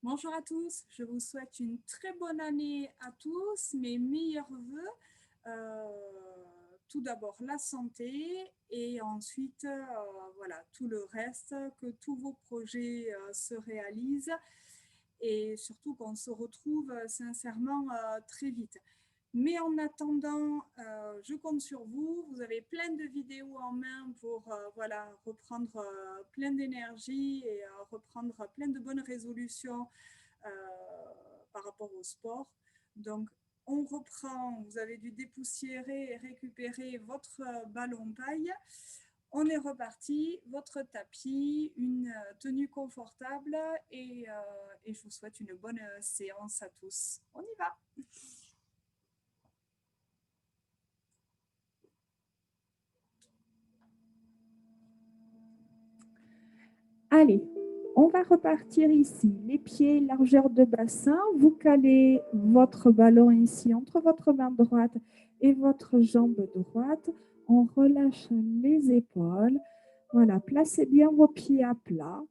Bonjour à tous, je vous souhaite une très bonne année à tous, mes meilleurs voeux. Tout d'abord la santé et ensuite voilà, tout le reste, que tous vos projets se réalisent et surtout qu'on se retrouve sincèrement très vite. Mais en attendant, je compte sur vous. Vous avez plein de vidéos en main pour voilà, reprendre plein d'énergie et reprendre plein de bonnes résolutions euh, par rapport au sport. Donc, on reprend. Vous avez dû dépoussiérer et récupérer votre ballon paille. On est reparti. Votre tapis, une tenue confortable et je vous souhaite une bonne séance à tous. On y va! Allez, on va repartir ici. Les pieds, largeur de bassin. Vous calez votre ballon ici entre votre main droite et votre jambe droite. On relâche les épaules. Voilà, placez bien vos pieds à plat.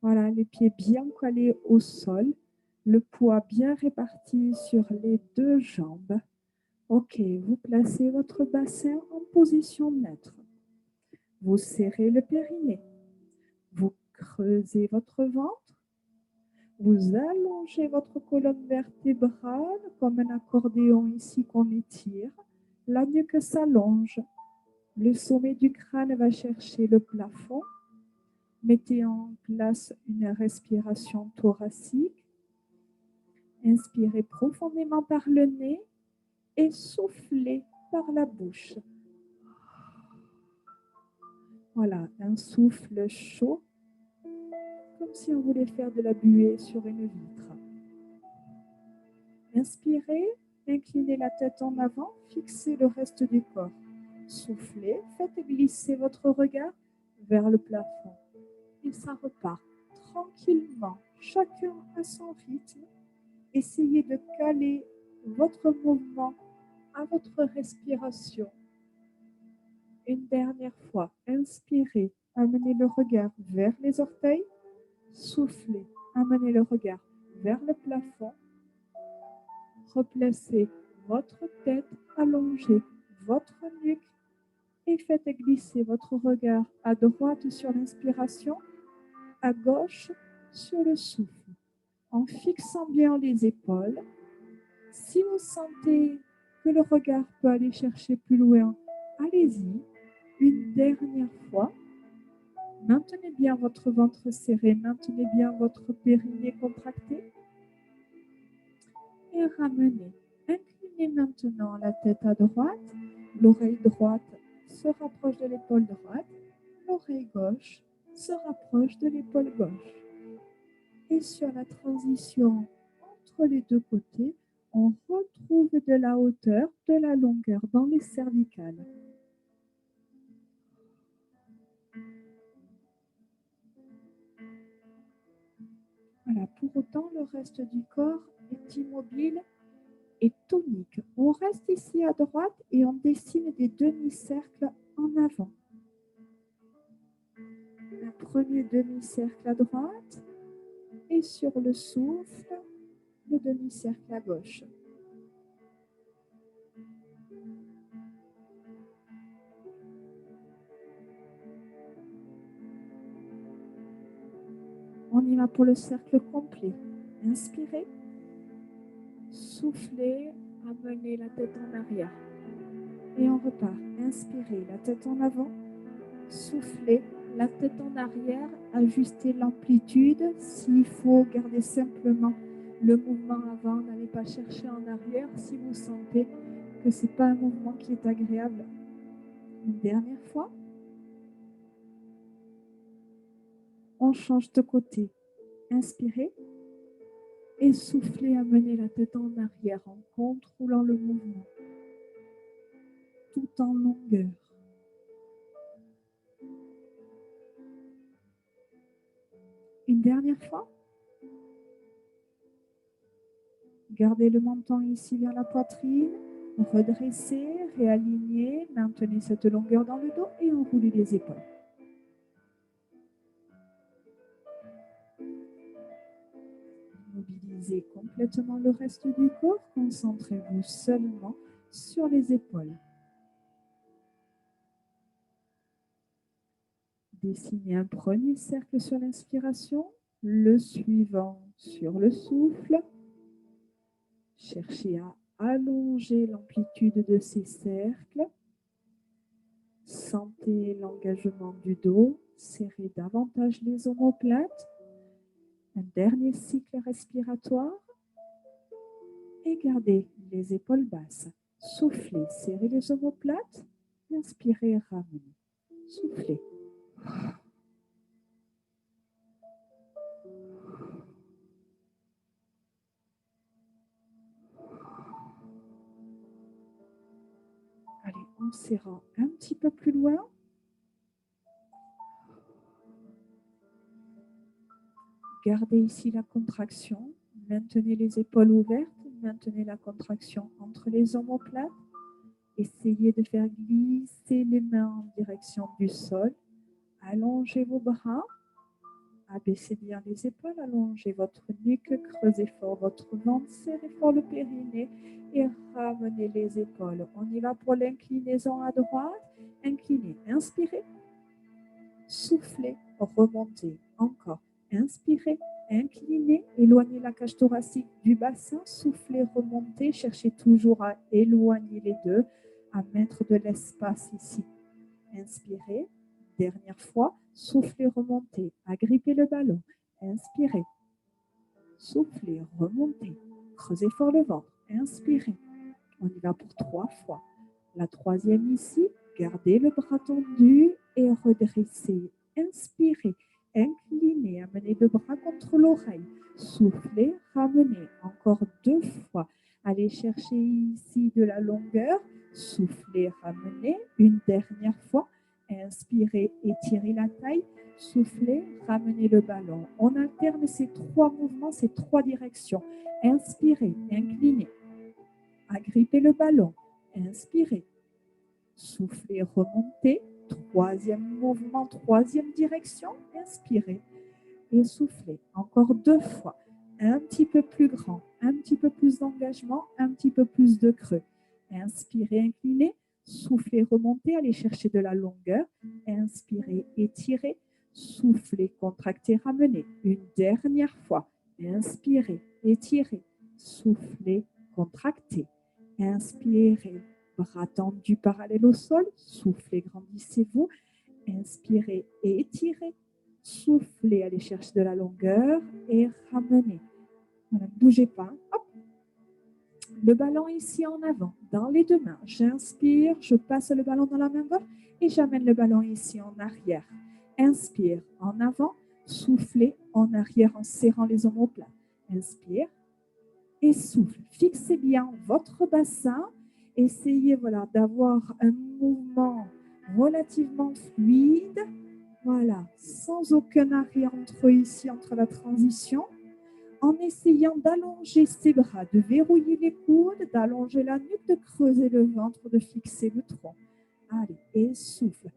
Voilà, les pieds bien collés au sol. Le poids bien réparti sur les deux jambes. Ok, vous placez votre bassin en position neutre. Vous serrez le périnée. Vous creusez votre ventre. Vous allongez votre colonne vertébrale comme un accordéon ici qu'on étire. La nuque s'allonge. Le sommet du crâne va chercher le plafond. Mettez en place une respiration thoracique. Inspirez profondément par le nez et soufflez par la bouche. Voilà, un souffle chaud, comme si on voulait faire de la buée sur une vitre. Inspirez, inclinez la tête en avant, fixez le reste du corps. Soufflez, faites glisser votre regard vers le plafond. Et ça repart tranquillement, chacun à son rythme. Essayez de caler votre mouvement à votre respiration. Une dernière fois, inspirez, amenez le regard vers les orteils. Soufflez, amenez le regard vers le plafond. Replacez votre tête allongée, votre nuque et faites glisser votre regard à droite sur l'inspiration, à gauche sur le souffle, en fixant bien les épaules. Si vous sentez que le regard peut aller chercher plus loin, allez-y. Une dernière fois. Maintenez bien votre ventre serré, maintenez bien votre périnée contracté et ramenez. Inclinez maintenant la tête à droite, l'oreille droite se rapproche de l'épaule droite, l'oreille gauche se rapproche de l'épaule gauche. Et sur la transition entre les deux côtés, on retrouve de la hauteur, de la longueur dans les cervicales. Voilà, pour autant, le reste du corps est immobile et tonique. On reste ici à droite et on dessine des demi-cercles en avant. Un premier demi-cercle à droite et sur le souffle, le demi-cercle à gauche. On y va pour le cercle complet. Inspirez, soufflez, amenez la tête en arrière. Et on repart. Inspirez, la tête en avant, soufflez, la tête en arrière, ajustez l'amplitude. S'il faut, garder simplement le mouvement avant, n'allez pas chercher en arrière si vous sentez que ce n'est pas un mouvement qui est agréable. Une dernière fois. On change de côté. Inspirez et soufflez, amenez la tête en arrière en contrôlant le mouvement, tout en longueur. Une dernière fois. Gardez le menton ici vers la poitrine. Redressez, réalignez, maintenez cette longueur dans le dos et enroulez les épaules. Immobilisez complètement le reste du corps. Concentrez-vous seulement sur les épaules. Dessinez un premier cercle sur l'inspiration, le suivant sur le souffle. Cherchez à allonger l'amplitude de ces cercles. Sentez l'engagement du dos, serrez davantage les omoplates. Un dernier cycle respiratoire et gardez les épaules basses. Soufflez, serrez les omoplates. Inspirez, ramenez. Soufflez. Allez, en serrant un petit peu plus loin. Gardez ici la contraction. Maintenez les épaules ouvertes. Maintenez la contraction entre les omoplates. Essayez de faire glisser les mains en direction du sol. Allongez vos bras. Abaissez bien les épaules. Allongez votre nuque. Creusez fort votre ventre. Serrez fort le périnée. Et ramenez les épaules. On y va pour l'inclinaison à droite. Inclinez. Inspirez. Soufflez. Remontez. Encore. Inspirez. Inclinez. Éloignez la cage thoracique du bassin. Soufflez. Remontez. Cherchez toujours à éloigner les deux. À mettre de l'espace ici. Inspirez. Dernière fois. Soufflez. Remontez. Agrippez le ballon. Inspirez. Soufflez. Remontez. Creusez fort le ventre. Inspirez. On y va pour 3 fois. La troisième ici. Gardez le bras tendu et redressez. Inspirez. Inclinez. Amenez le bras contre l'oreille. Soufflez. Ramenez. Encore 2 fois. Allez chercher ici de la longueur. Soufflez. Ramenez. Une dernière fois. Inspirez. Étirez la taille. Soufflez. Ramenez le ballon. On alterne ces 3 mouvements, ces 3 directions. Inspirez. Inclinez. Agrippez le ballon. Inspirez. Soufflez, remontez. Troisième mouvement, troisième direction. Inspirez et soufflez. Encore 2 fois. Un petit peu plus grand, un petit peu plus d'engagement, un petit peu plus de creux. Inspirez, inclinez. Soufflez, remontez. Allez chercher de la longueur. Inspirez, étirez. Soufflez, contractez, ramenez. Une dernière fois. Inspirez, étirez. Soufflez, contractez. Inspirez, bras tendus parallèles au sol. Soufflez, grandissez-vous. Inspirez et étirez. Soufflez, allez chercher de la longueur et ramenez. Voilà, ne bougez pas. Hop. Le ballon ici en avant, dans les 2 mains. J'inspire, je passe le ballon dans la main gauche et j'amène le ballon ici en arrière. Inspire en avant, soufflez en arrière en serrant les omoplates. Inspire et souffle. Fixez bien votre bassin. Essayez d'avoir un mouvement relativement fluide. Voilà, sans aucun arrêt entre la transition. En essayant d'allonger ses bras, de verrouiller les coudes, d'allonger la nuque, de creuser le ventre, de fixer le tronc. Allez, et souffle.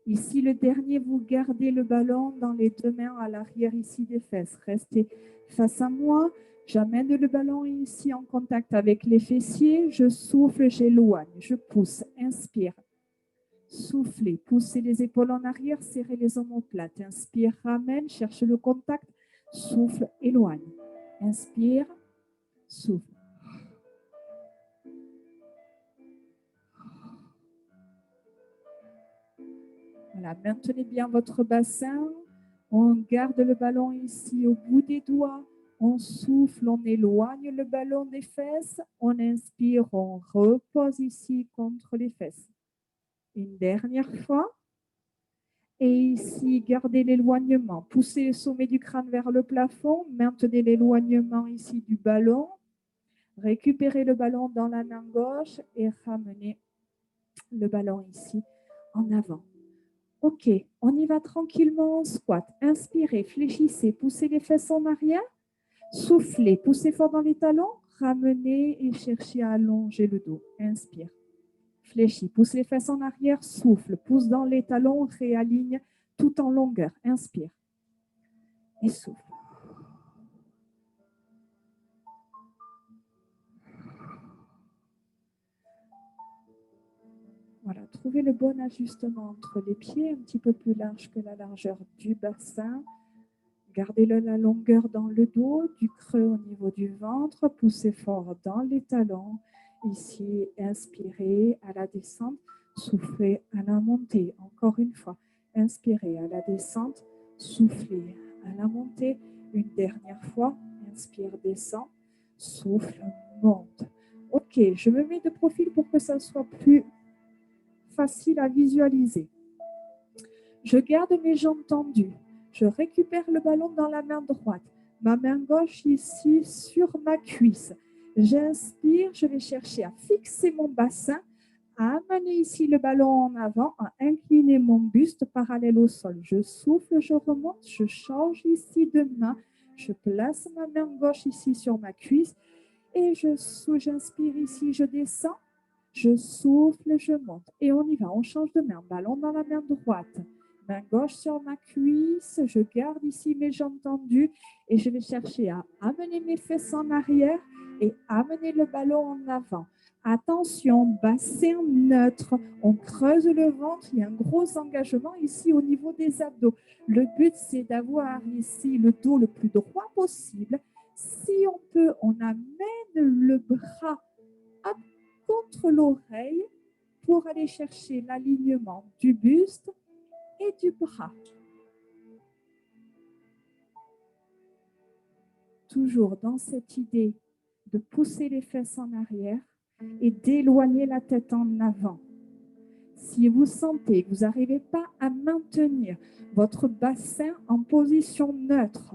Ici, le dernier, vous gardez le ballon dans les 2 mains à l'arrière ici des fesses. Restez face à moi. J'amène le ballon ici en contact avec les fessiers. Je souffle, j'éloigne, je pousse. Inspire. Soufflez, poussez les épaules en arrière, serrez les omoplates. Inspire, ramène, cherche le contact. Souffle, éloigne. Inspire, souffle. Voilà, maintenez bien votre bassin. On garde le ballon ici au bout des doigts. On souffle, on éloigne le ballon des fesses. On inspire, on repose ici contre les fesses. Une dernière fois. Et ici, gardez l'éloignement. Poussez le sommet du crâne vers le plafond. Maintenez l'éloignement ici du ballon. Récupérez le ballon dans la main gauche et ramenez le ballon ici en avant. Ok, on y va tranquillement en squat. Inspirez, fléchissez, poussez les fesses en arrière. Soufflez, poussez fort dans les talons. Ramenez et cherchez à allonger le dos. Inspire. fléchis. Pousse les fesses en arrière, souffle. Pousse dans les talons, réaligne tout en longueur. Inspire et souffle. Voilà, trouvez le bon ajustement entre les pieds, un petit peu plus large que la largeur du bassin. Gardez la longueur dans le dos, du creux au niveau du ventre. Poussez fort dans les talons. Ici, inspirez à la descente, soufflez à la montée. Encore une fois, inspirez à la descente, soufflez à la montée. Une dernière fois, inspire, descend, souffle, monte. Ok, je me mets de profil pour que ça soit plus facile à visualiser. Je garde mes jambes tendues. Je récupère le ballon dans la main droite. Ma main gauche ici sur ma cuisse. J'inspire, je vais chercher à fixer mon bassin, à amener ici le ballon en avant, à incliner mon buste parallèle au sol. Je souffle, je remonte, je change ici de main. Je place ma main gauche ici sur ma cuisse et j'inspire ici, je descends. Je souffle, je monte. Et on y va, on change de main. Ballon dans la main droite. Main gauche sur ma cuisse. Je garde ici mes jambes tendues. Et je vais chercher à amener mes fesses en arrière et amener le ballon en avant. Attention, bassin neutre. On creuse le ventre. Il y a un gros engagement ici au niveau des abdos. Le but, c'est d'avoir ici le dos le plus droit possible. Si on peut, on amène le bras contre l'oreille pour aller chercher l'alignement du buste et du bras. Toujours dans cette idée de pousser les fesses en arrière et d'éloigner la tête en avant. Si vous sentez que vous n'arrivez pas à maintenir votre bassin en position neutre,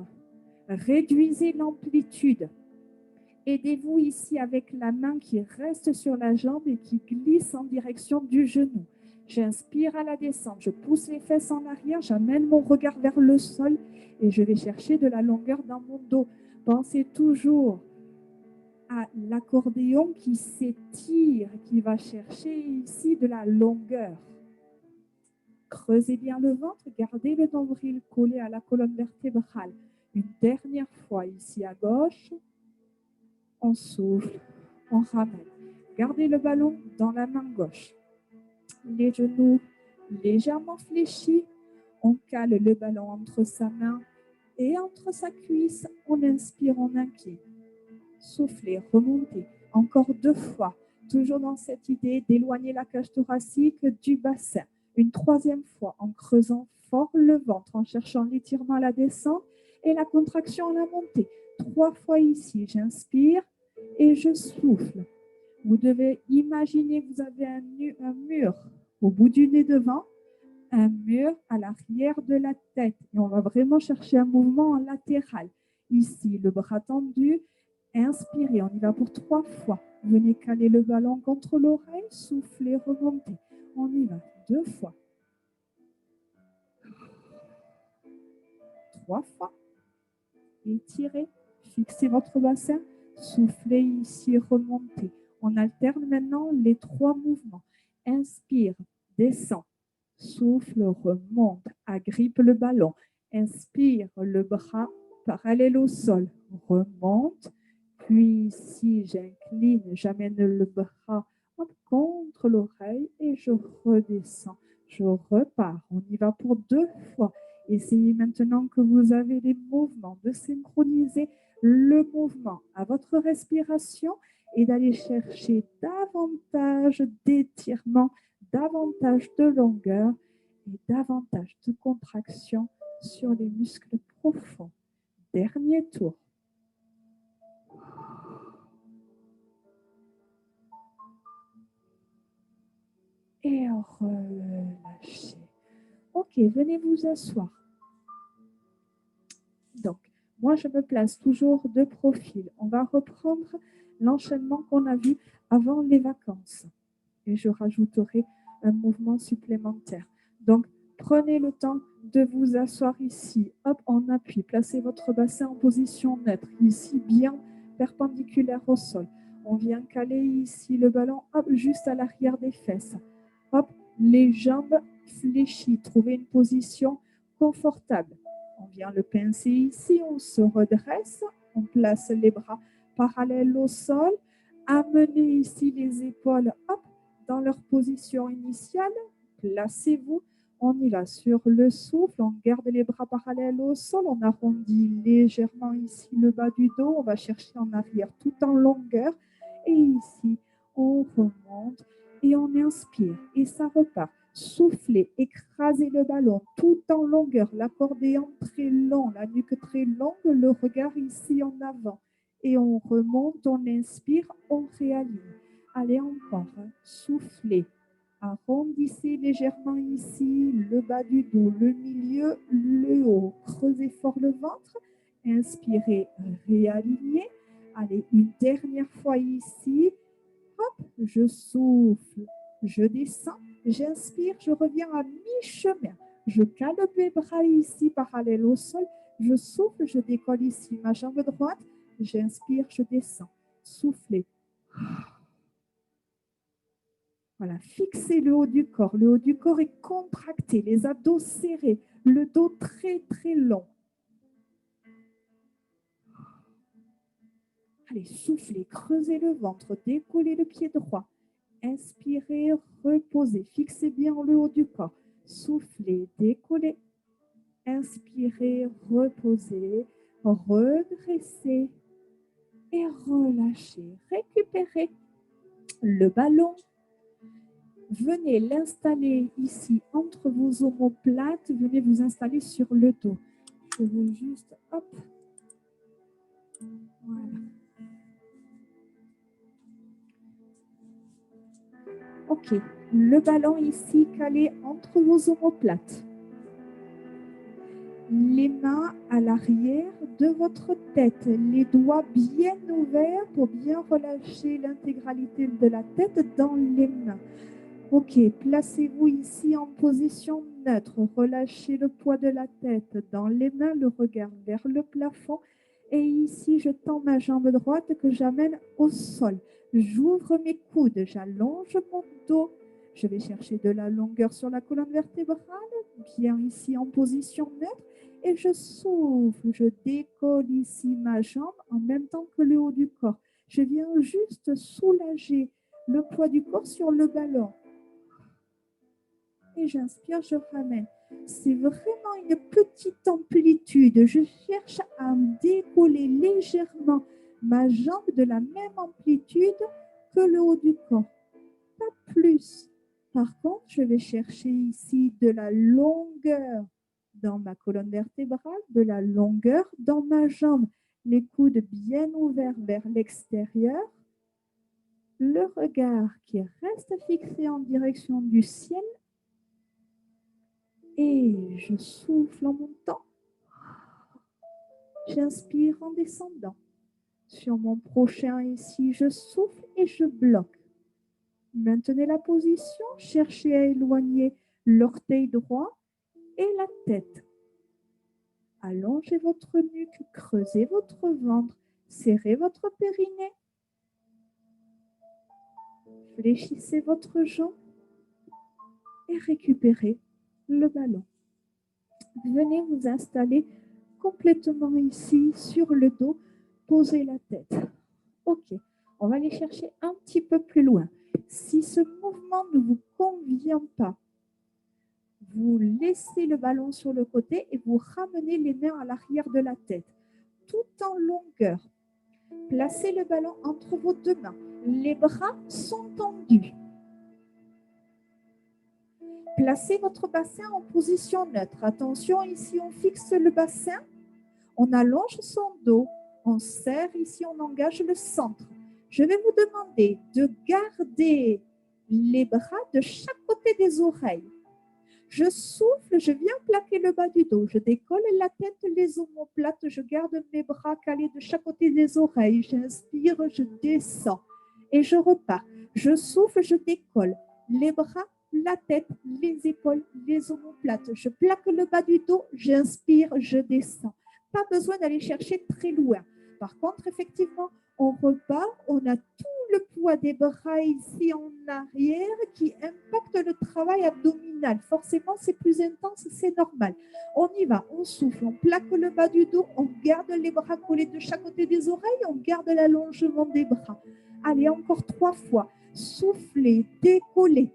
réduisez l'amplitude. Aidez-vous ici avec la main qui reste sur la jambe et qui glisse en direction du genou. J'inspire à la descente, je pousse les fesses en arrière, j'amène mon regard vers le sol et je vais chercher de la longueur dans mon dos. Pensez toujours à l'accordéon qui s'étire, qui va chercher ici de la longueur. Creusez bien le ventre, gardez le nombril collé à la colonne vertébrale. Une dernière fois ici à gauche. On souffle, on ramène. Gardez le ballon dans la main gauche. Les genoux légèrement fléchis. On cale le ballon entre sa main et entre sa cuisse. On inspire, on incline. Soufflez, remontez. Encore 2 fois. Toujours dans cette idée d'éloigner la cage thoracique du bassin. Une 3e fois en creusant fort le ventre, en cherchant l'étirement à la descente et la contraction à la montée. 3 fois ici, j'inspire et je souffle. Vous devez imaginer que vous avez un mur au bout du nez devant, un mur à l'arrière de la tête. Et on va vraiment chercher un mouvement en latéral. Ici, le bras tendu, inspirez, on y va pour 3 fois. Venez caler le ballon contre l'oreille, soufflez, remontez. On y va 2 fois. 3 fois. Étirez, fixez votre bassin, soufflez ici, remontez. On alterne maintenant les 3 mouvements. Inspire, descend, souffle, remonte, agrippe le ballon. Inspire, le bras parallèle au sol, remonte. Puis ici, j'incline, j'amène le bras contre l'oreille et je redescends. Je repars. On y va pour 2 fois. Essayez maintenant que vous avez les mouvements de synchroniser le mouvement à votre respiration et d'aller chercher davantage d'étirement, davantage de longueur et davantage de contraction sur les muscles profonds. Dernier tour. Et relâchez. Ok, venez vous asseoir. Donc, moi, je me place toujours de profil. On va reprendre l'enchaînement qu'on a vu avant les vacances. Et je rajouterai un mouvement supplémentaire. Donc, prenez le temps de vous asseoir ici. Hop, en appui. Placez votre bassin en position neutre. Ici, bien perpendiculaire au sol. On vient caler ici le ballon, hop, juste à l'arrière des fesses. Hop, les jambes fléchies. Trouvez une position confortable. On vient le pincer ici, on se redresse, on place les bras parallèles au sol. Amenez ici les épaules, hop, dans leur position initiale. Placez-vous. On y va sur le souffle, on garde les bras parallèles au sol, on arrondit légèrement ici le bas du dos, on va chercher en arrière tout en longueur. Et ici, on remonte et on inspire et ça repart. Soufflez, écrasez le ballon tout en longueur, l'accordéon très long, la nuque très longue, le regard ici en avant. Et on remonte, on inspire, on réaligne. Allez encore, soufflez. Arrondissez légèrement ici le bas du dos, le milieu, le haut. Creusez fort le ventre. Inspirez, réalignez. Allez, une dernière fois ici. Hop, je souffle, je descends, j'inspire, je reviens à mi-chemin. Je cale mes bras ici parallèles au sol. Je souffle, je décolle ici ma jambe droite. J'inspire, je descends. Soufflez. Voilà, fixez le haut du corps. Le haut du corps est contracté, les abdos serrés, le dos très, très long. Allez, soufflez, creusez le ventre, décollez le pied droit. Inspirez, reposez, fixez bien le haut du corps. Soufflez, décollez. Inspirez, reposez, redressez et relâchez. Récupérez le ballon. Venez l'installer ici entre vos omoplates. Venez vous installer sur le dos. Je veux juste, hop. Voilà. Ok. Le ballon ici calé entre vos omoplates. Les mains à l'arrière de votre tête. Les doigts bien ouverts pour bien relâcher l'intégralité de la tête dans les mains. Ok, placez-vous ici en position neutre. Relâchez le poids de la tête dans les mains, le regard vers le plafond. Et ici, je tends ma jambe droite que j'amène au sol. J'ouvre mes coudes, j'allonge mon dos. Je vais chercher de la longueur sur la colonne vertébrale, bien ici en position neutre. Et je souffle, je décolle ici ma jambe en même temps que le haut du corps. Je viens juste soulager le poids du corps sur le ballon. Et j'inspire, je ramène. C'est vraiment une petite amplitude. Je cherche à décoller légèrement ma jambe de la même amplitude que le haut du corps. Pas plus. Par contre, je vais chercher ici de la longueur dans ma colonne vertébrale, de la longueur dans ma jambe. Les coudes bien ouverts vers l'extérieur. Le regard qui reste fixé en direction du ciel. Et je souffle en montant. J'inspire en descendant. Sur mon prochain ici, je souffle et je bloque. Maintenez la position. Cherchez à éloigner l'orteil droit et la tête. Allongez votre nuque, creusez votre ventre, serrez votre périnée. Fléchissez votre jambe et récupérez le ballon. Venez vous installer complètement ici sur le dos, posez la tête. Ok, on va aller chercher un petit peu plus loin. Si ce mouvement ne vous convient pas, vous laissez le ballon sur le côté et vous ramenez les mains à l'arrière de la tête, tout en longueur. Placez le ballon entre vos deux mains. Les bras sont tendus. Placez votre bassin en position neutre. Attention, ici, on fixe le bassin. On allonge son dos. On serre ici, on engage le centre. Je vais vous demander de garder les bras de chaque côté des oreilles. Je souffle, je viens plaquer le bas du dos. Je décolle la tête, les omoplates. Je garde mes bras calés de chaque côté des oreilles. J'inspire, je descends et je repars. Je souffle, je décolle les bras, la tête, les épaules, les omoplates. Je plaque le bas du dos, j'inspire, je descends. Pas besoin d'aller chercher très loin. Par contre, effectivement, on repart, on a tout le poids des bras ici en arrière qui impacte le travail abdominal. Forcément, c'est plus intense, c'est normal. On y va, on souffle, on plaque le bas du dos, on garde les bras collés de chaque côté des oreilles, on garde l'allongement des bras. Allez, encore 3 fois. Soufflez, décollez.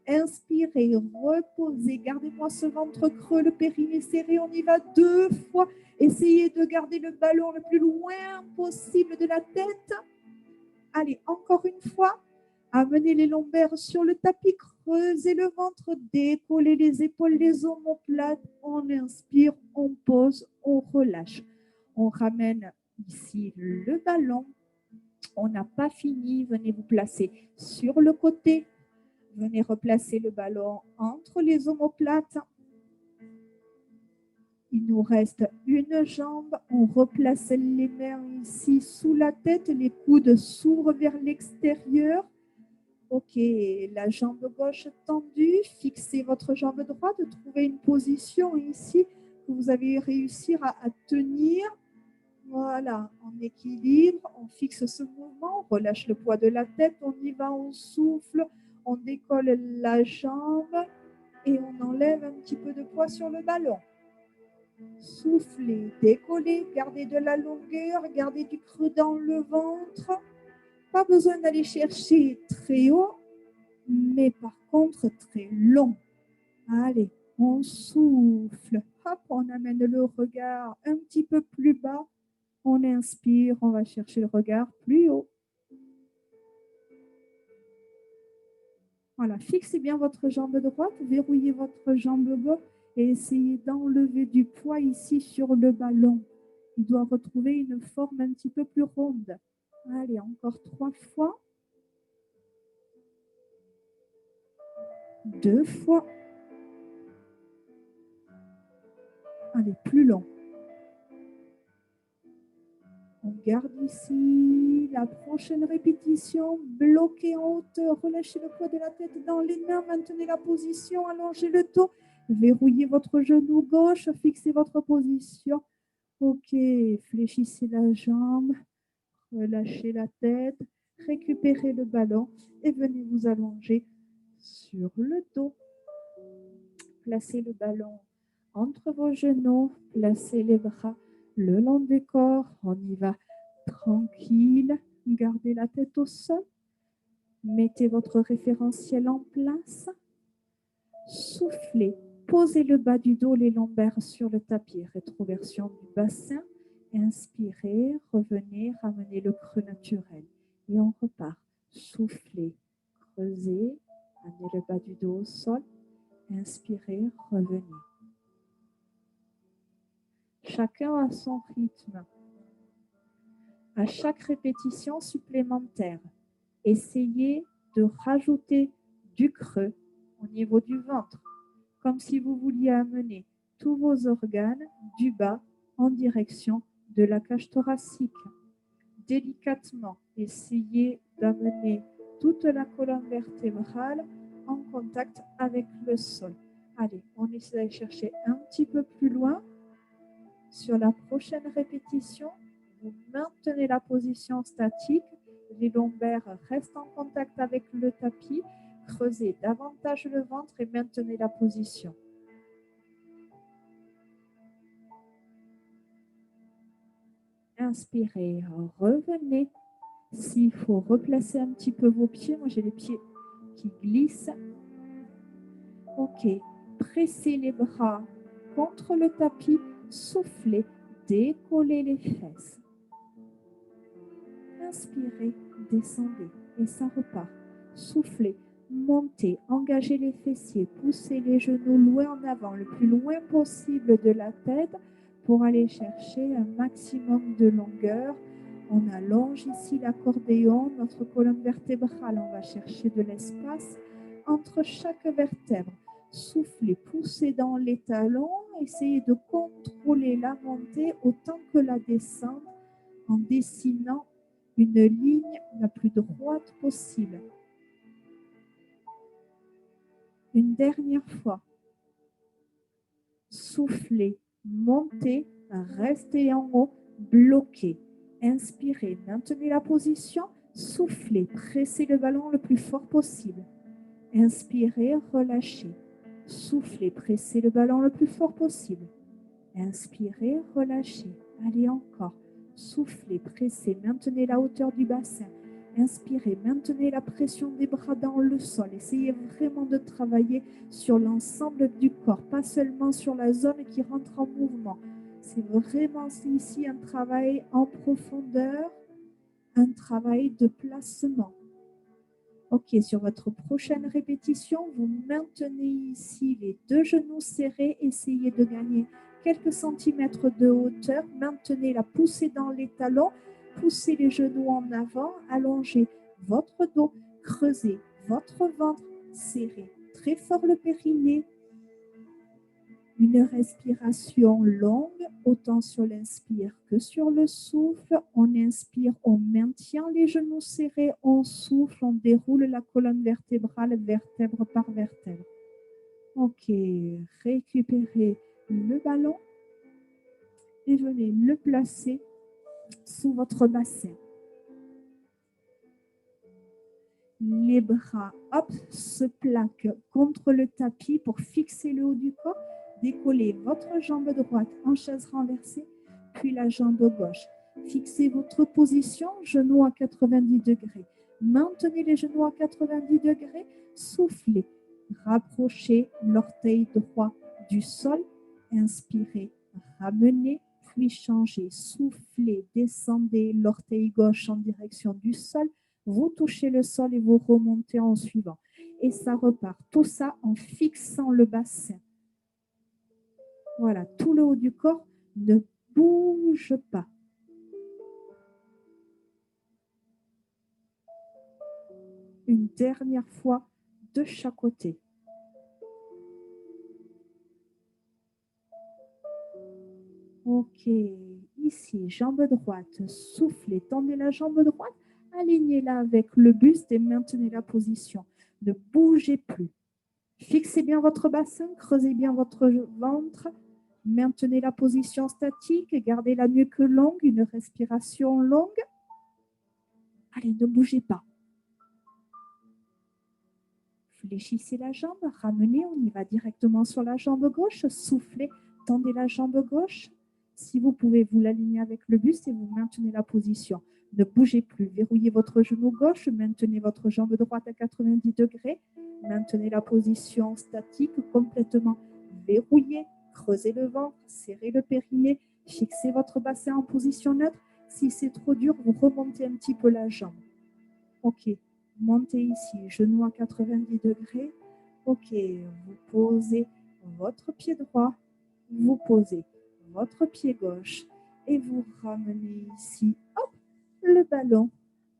Inspirez, reposez, gardez-moi ce ventre creux, le périnée serré, on y va 2 fois. Essayez de garder le ballon le plus loin possible de la tête. Allez, encore une fois. Amenez les lombaires sur le tapis, creusez le ventre, décollez les épaules, les omoplates. On inspire, on pose, on relâche. On ramène ici le ballon. On n'a pas fini, venez vous placer sur le côté. Venez replacer le ballon entre les omoplates. Il nous reste une jambe. On replace les mains ici sous la tête. Les coudes s'ouvrent vers l'extérieur. Ok, la jambe gauche tendue. Fixez votre jambe droite. Trouvez une position ici que vous allez réussir à tenir. Voilà, en équilibre. On fixe ce mouvement. On relâche le poids de la tête. On y va, on souffle. On décolle la jambe et on enlève un petit peu de poids sur le ballon. Soufflez, décollez, gardez de la longueur, gardez du creux dans le ventre. Pas besoin d'aller chercher très haut, mais par contre très long. Allez, on souffle. Hop, on amène le regard un petit peu plus bas. On inspire, on va chercher le regard plus haut. Voilà, fixez bien votre jambe droite, verrouillez votre jambe gauche et essayez d'enlever du poids ici sur le ballon. Il doit retrouver une forme un petit peu plus ronde. Allez, encore 3 fois. 2 fois. Allez, plus long. On garde ici la prochaine répétition. Bloquez en hauteur, relâchez le poids de la tête dans les mains, maintenez la position, allongez le dos, verrouillez votre genou gauche, fixez votre position. Ok, fléchissez la jambe, relâchez la tête, récupérez le ballon et venez vous allonger sur le dos. Placez le ballon entre vos genoux, placez les bras le long du corps. On y va tranquille. Gardez la tête au sol. Mettez votre référentiel en place. Soufflez. Posez le bas du dos, les lombaires sur le tapis. Rétroversion du bassin. Inspirez, revenez, ramenez le creux naturel. Et on repart. Soufflez, creusez, amenez le bas du dos au sol. Inspirez, revenez. Chacun a son rythme. À chaque répétition supplémentaire, essayez de rajouter du creux au niveau du ventre, comme si vous vouliez amener tous vos organes du bas en direction de la cage thoracique. Délicatement, essayez d'amener toute la colonne vertébrale en contact avec le sol. Allez, on essaie d'aller chercher un petit peu plus loin. Sur la prochaine répétition, vous maintenez la position statique, les lombaires restent en contact avec le tapis, creusez davantage le ventre et maintenez la position. Inspirez, revenez. S'il faut replacer un petit peu vos pieds, moi j'ai les pieds qui glissent. Ok, pressez les bras contre le tapis, soufflez, décollez les fesses. Inspirez, descendez et ça repart. Soufflez, montez, engagez les fessiers, poussez les genoux loin en avant, le plus loin possible de la tête pour aller chercher un maximum de longueur. On allonge ici l'accordéon, notre colonne vertébrale. On va chercher de l'espace entre chaque vertèbre. Soufflez, poussez dans les talons, essayez de contrôler la montée autant que la descente en dessinant une ligne la plus droite possible. Une dernière fois. Soufflez, montez, restez en haut, bloquez. Inspirez, maintenez la position, soufflez, pressez le ballon le plus fort possible. Inspirez, relâchez. Soufflez, pressez le ballon le plus fort possible. Inspirez, relâchez. Allez encore. Soufflez, pressez, maintenez la hauteur du bassin. Inspirez, maintenez la pression des bras dans le sol. Essayez vraiment de travailler sur l'ensemble du corps, pas seulement sur la zone qui rentre en mouvement. C'est vraiment ici un travail en profondeur, un travail de placement. Ok, sur votre prochaine répétition, vous maintenez ici les deux genoux serrés. Essayez de gagner quelques centimètres de hauteur. Maintenez la poussée dans les talons. Poussez les genoux en avant. Allongez votre dos. Creusez votre ventre. Serrez très fort le périnée. Une respiration longue, autant sur l'inspire que sur le souffle. On inspire, on maintient les genoux serrés, on souffle, on déroule la colonne vertébrale, vertèbre par vertèbre. Ok, récupérez le ballon et venez le placer sous votre bassin. Les bras, hop, se plaquent contre le tapis pour fixer le haut du corps. Décollez votre jambe droite en chaise renversée, puis la jambe gauche. Fixez votre position, genoux à 90 degrés. Maintenez les genoux à 90 degrés. Soufflez. Rapprochez l'orteil droit du sol. Inspirez, ramenez, puis changez. Soufflez, descendez l'orteil gauche en direction du sol. Vous touchez le sol et vous remontez en suivant. Et ça repart. Tout ça en fixant le bassin. Voilà, tout le haut du corps ne bouge pas. Une dernière fois de chaque côté. Ok, ici, jambe droite, soufflez, tendez la jambe droite, alignez-la avec le buste et maintenez la position. Ne bougez plus. Fixez bien votre bassin, creusez bien votre ventre. Maintenez la position statique, gardez la nuque longue, une respiration longue. Allez, ne bougez pas. Fléchissez la jambe, ramenez, on y va directement sur la jambe gauche. Soufflez, tendez la jambe gauche. Si vous pouvez, vous l'aligner avec le buste et vous maintenez la position. Ne bougez plus, verrouillez votre genou gauche, maintenez votre jambe droite à 90 degrés. Maintenez la position statique complètement verrouillée. Creusez le ventre, serrez le périnée, fixez votre bassin en position neutre. Si c'est trop dur, vous remontez un petit peu la jambe. Ok, montez ici, genou à 90 degrés. Ok, vous posez votre pied droit, vous posez votre pied gauche et vous ramenez ici, hop, le ballon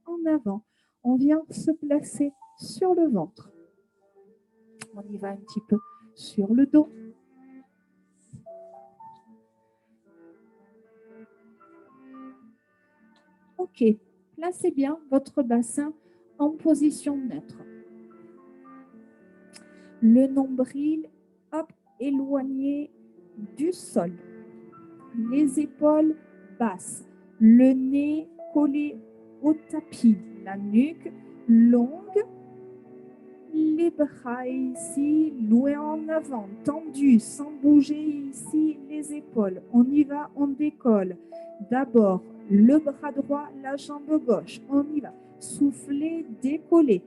en avant. On vient se placer sur le ventre. On y va un petit peu sur le dos. Ok, placez bien votre bassin en position neutre. Le nombril, hop, éloigné du sol. Les épaules basses. Le nez collé au tapis. La nuque longue. Les bras ici, loin en avant, tendus, sans bouger ici les épaules. On y va, on décolle. D'abord, le bras droit, la jambe gauche. On y va. Soufflez, décollez.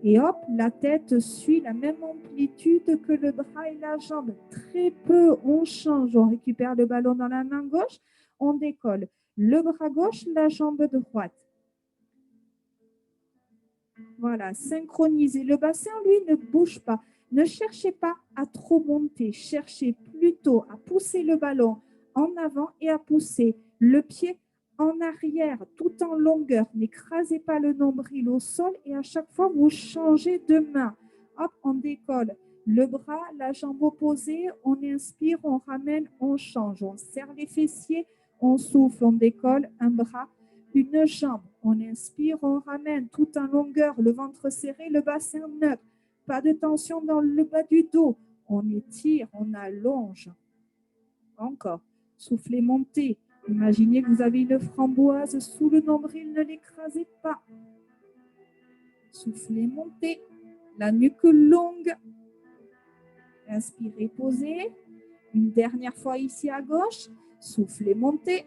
Et hop, la tête suit la même amplitude que le bras et la jambe. Très peu, on change. On récupère le ballon dans la main gauche. On décolle. Le bras gauche, la jambe droite. Voilà, synchronisez. Le bassin, lui, ne bouge pas. Ne cherchez pas à trop monter. Cherchez plutôt à pousser le ballon en avant et à pousser le pied en arrière, tout en longueur. N'écrasez pas le nombril au sol et à chaque fois, vous changez de main. Hop, on décolle. Le bras, la jambe opposée, on inspire, on ramène, on change. On serre les fessiers, on souffle, on décolle un bras, une jambe. On inspire, on ramène tout en longueur, le ventre serré, le bassin neutre. Pas de tension dans le bas du dos. On étire, on allonge. Encore. Soufflez, montez. Imaginez que vous avez une framboise sous le nombril, ne l'écrasez pas. Soufflez, montez. La nuque longue. Inspirez, posez. Une dernière fois ici à gauche. Soufflez, montez.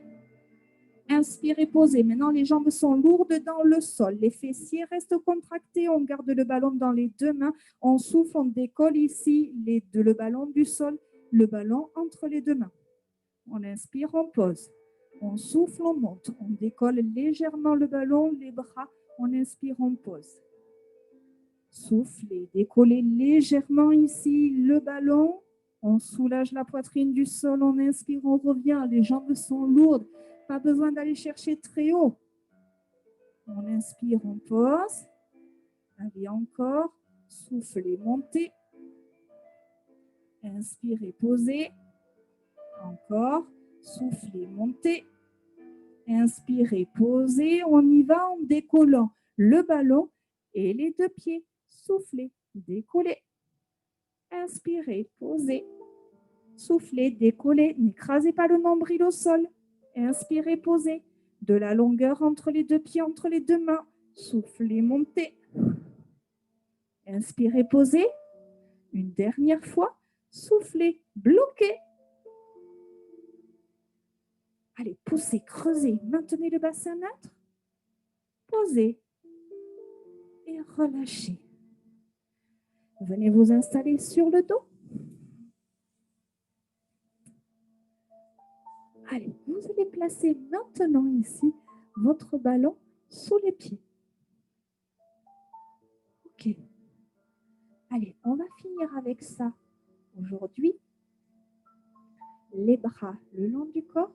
Inspirez, posez. Maintenant, les jambes sont lourdes dans le sol. Les fessiers restent contractés. On garde le ballon dans les deux mains. On souffle, on décolle ici le ballon du sol, le ballon entre les deux mains. On inspire, on pose. On souffle, on monte. On décolle légèrement le ballon, les bras. On inspire, on pose. Soufflez, décollez légèrement ici le ballon. On soulage la poitrine du sol. On inspire, on revient. Les jambes sont lourdes. Pas besoin d'aller chercher très haut. On inspire, on pose. Allez, encore. Soufflez, montez. Inspirez, posez. Encore. Soufflez, montez. Inspirez, posez. On y va en décollant le ballon et les deux pieds. Soufflez, décollez. Inspirez, posez. Soufflez, décollez. N'écrasez pas le nombril au sol. Inspirez, posez. De la longueur entre les deux pieds, entre les deux mains. Soufflez, montez. Inspirez, posez. Une dernière fois. Soufflez, bloquez. Allez, poussez, creusez. Maintenez le bassin neutre. Posez. Et relâchez. Venez vous installer sur le dos. Allez, vous allez placer maintenant ici votre ballon sous les pieds. Ok. Allez, on va finir avec ça aujourd'hui. Les bras le long du corps.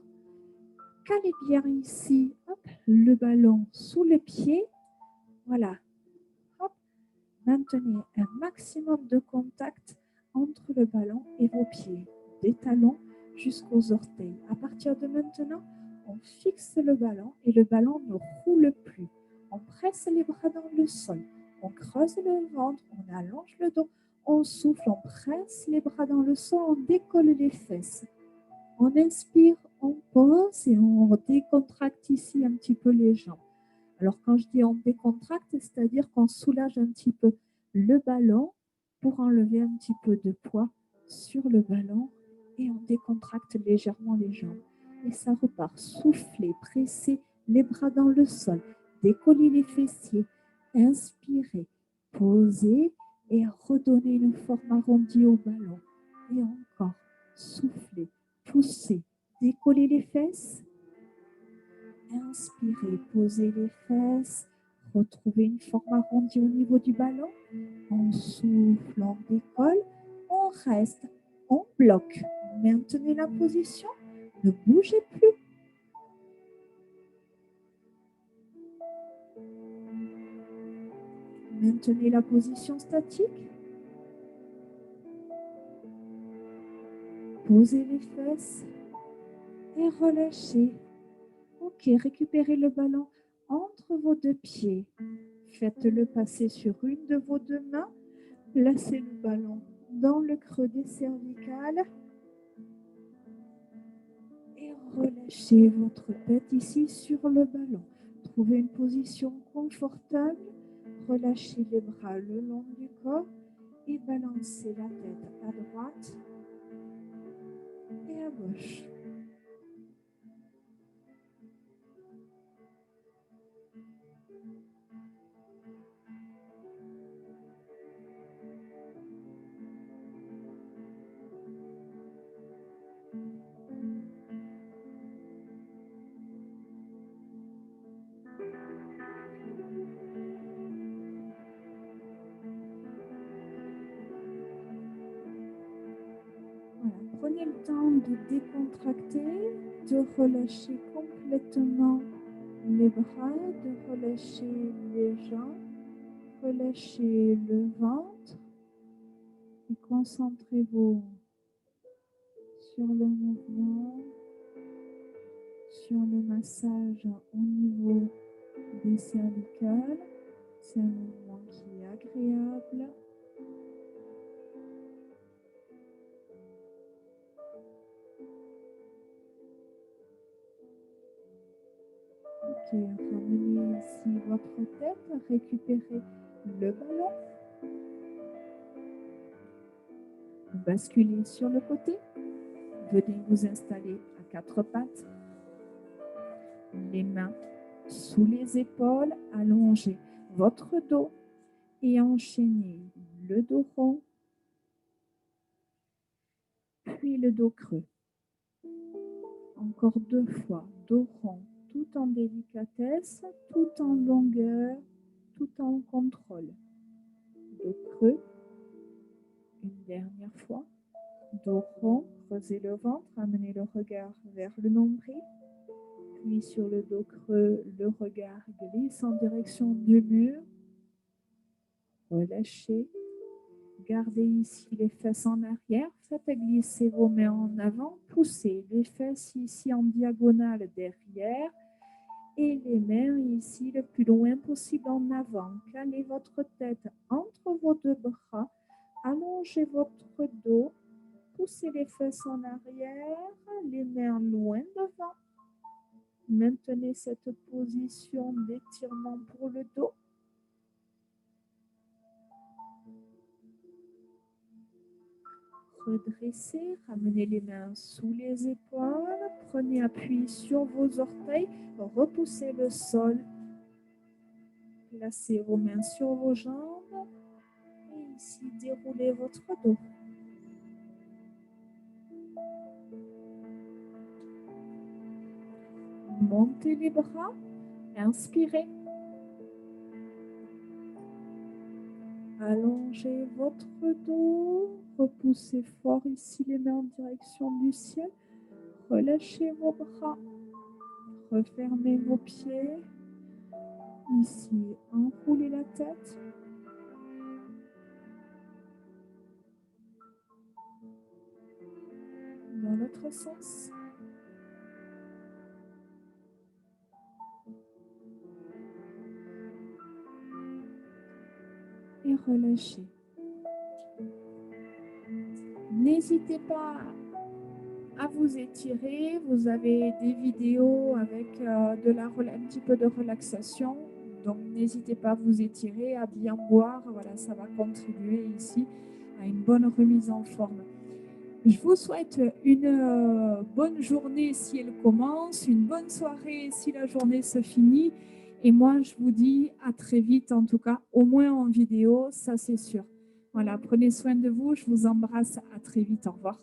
Calez bien ici, hop, le ballon sous le pied. Voilà. Hop. Maintenez un maximum de contact entre le ballon et vos pieds, des talons jusqu'aux orteils. À partir de maintenant, on fixe le ballon et le ballon ne roule plus. On presse les bras dans le sol, on creuse le ventre, on allonge le dos, on souffle, on presse les bras dans le sol, on décolle les fesses. On inspire, on pose et on décontracte ici un petit peu les jambes. Alors, quand je dis on décontracte, c'est-à-dire qu'on soulage un petit peu le ballon pour enlever un petit peu de poids sur le ballon et on décontracte légèrement les jambes. Et ça repart. Soufflez, pressez les bras dans le sol, décollez les fessiers, inspirez, posez et redonnez une forme arrondie au ballon. Et encore, soufflez, poussez, décollez les fesses. Inspirez, posez les fesses, retrouvez une forme arrondie au niveau du ballon. On souffle, on décolle, on reste, on bloque. Maintenez la position, ne bougez plus. Maintenez la position statique. Posez les fesses et relâchez. Ok, récupérez le ballon entre vos deux pieds. Faites-le passer sur une de vos deux mains. Placez le ballon dans le creux des cervicales. Et relâchez votre tête ici sur le ballon. Trouvez une position confortable. Relâchez les bras le long du corps et balancez la tête à droite et à gauche. Prenez le temps de décontracter, de relâcher complètement les bras, de relâcher les jambes, relâchez le ventre et concentrez-vous sur le mouvement, sur le massage au niveau des cervicales. C'est un mouvement qui est agréable. Ok, ramenez ici votre tête, récupérez le ballon. Basculez sur le côté. Venez vous installer à quatre pattes. Les mains sous les épaules, allongez votre dos et enchaînez le dos rond, puis le dos creux. Encore 2 fois, dos rond, tout en délicatesse, tout en longueur, tout en contrôle. Dos creux, une dernière fois. Dos rond, creusez le ventre, amenez le regard vers le nombril. Puis sur le dos creux, le regard glisse en direction du mur. Relâchez. Gardez ici les fesses en arrière. Faites glisser vos mains en avant. Poussez les fesses ici en diagonale derrière. Et les mains ici le plus loin possible en avant. Calez votre tête entre vos deux bras. Allongez votre dos. Poussez les fesses en arrière. Les mains loin devant. Maintenez cette position d'étirement pour le dos. Redressez, ramenez les mains sous les épaules, prenez appui sur vos orteils, repoussez le sol, placez vos mains sur vos jambes et ici déroulez votre dos. Montez les bras, inspirez. Allongez votre dos, repoussez fort ici les mains en direction du ciel. Relâchez vos bras, refermez vos pieds. Ici, enroulez la tête. Dans l'autre sens. Et relâchez. N'hésitez pas à vous étirer. Vous avez des vidéos avec un petit peu de relaxation. Donc, n'hésitez pas à vous étirer, à bien boire. Voilà, ça va contribuer ici à une bonne remise en forme. Je vous souhaite une bonne journée si elle commence, une bonne soirée si la journée se finit. Et moi, je vous dis à très vite, en tout cas, au moins en vidéo, ça c'est sûr. Voilà, prenez soin de vous. Je vous embrasse. À très vite. Au revoir.